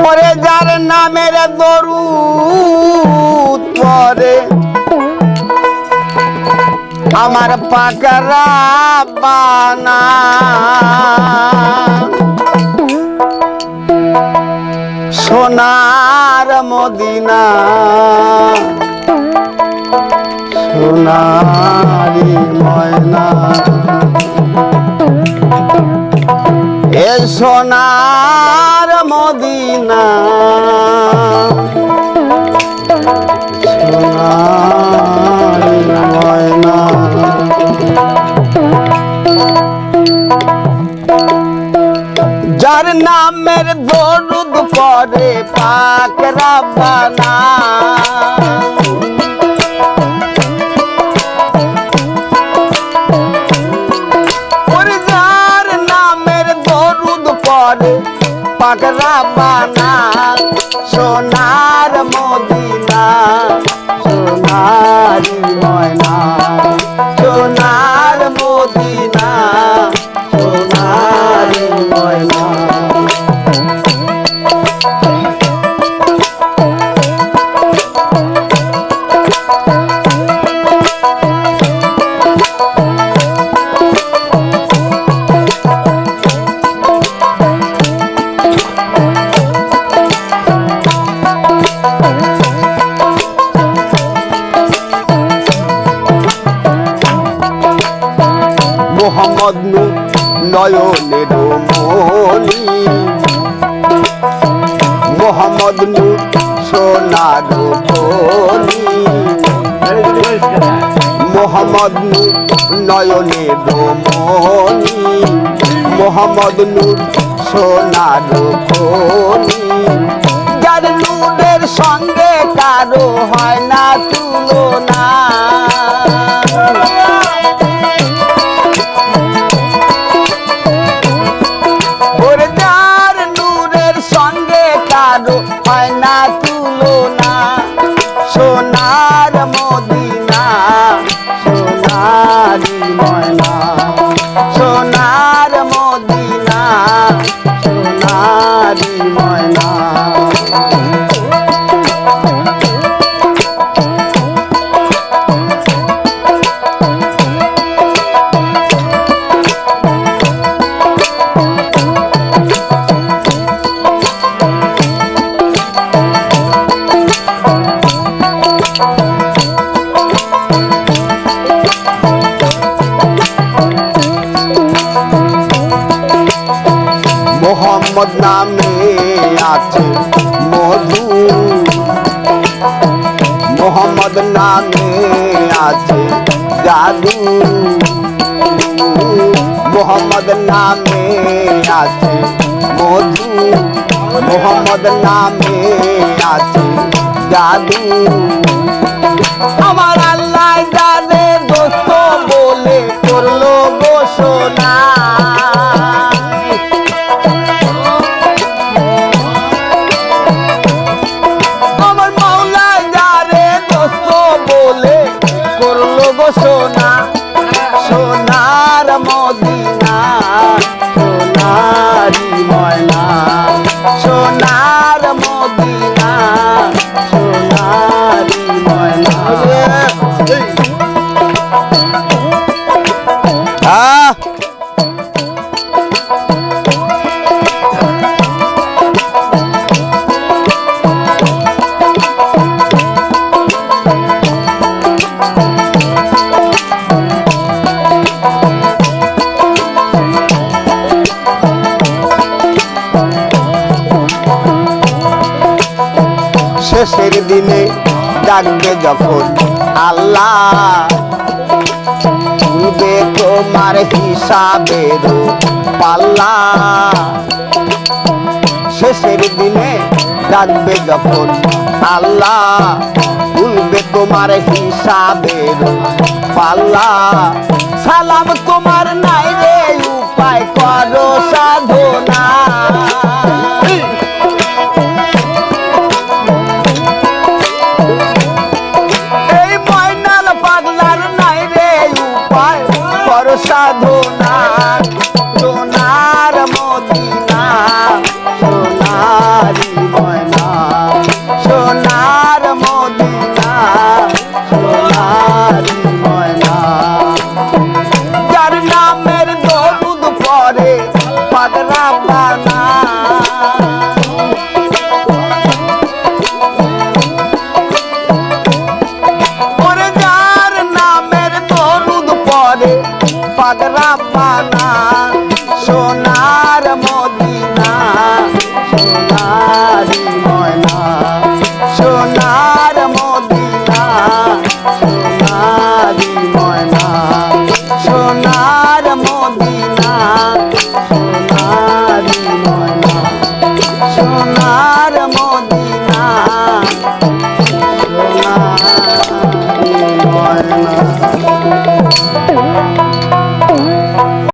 ওরে যার নামের দরুদ পড়ে আমার পাকরা বানা সোনার মদিনা সোনারি ময়না এ সোনার মদিনা সোনারি ময়না যার নামের দরুদ পড়ে পাক রব্বানা ওরে যার নামের দরুদ পড়ে পাক রব্বানা সোনার মদিনা সোনারি ময়না সোনার মদিনা সোনারি ময়না মোহাম্মদ নূর নয়নের মনি মোহাম্মদ নূর সোনার খনি মোহাম্মদ নূর নয়নের মনি মোহাম্মদ নূর সোনার খনি যার নূরের সঙ্গে কারো হয় না তুলনা হয় না তুলনা সোনার মদিনা সোনারি ময়না সোনার মদিনা সোনারি ময়না মোহাম্মদ নামে আছে মধু মোহাম্মদ নামে আছে জাদু মোহাম্মদ নামে আছে মধু মোহাম্মদ নামে আছে জাদু আমার আল্লাহ জানে দোস্ত বলে করলো ঘোষণা সোনা সোনার মদিনা সোনারি ময়না সোনার মদিনা সোনারি ময়না শেষের দিনে ডাকবে যখন আল্লাহ তুলবে তোমার হিসাবের পাল্লা শেষের দিনে ডাকবে যখন আল্লাহ তুলবে তোমার হিসাবের পাল্লা সালাম তোমার নাই রে উপায় করো সাধনা সাধনা সোনার সোনা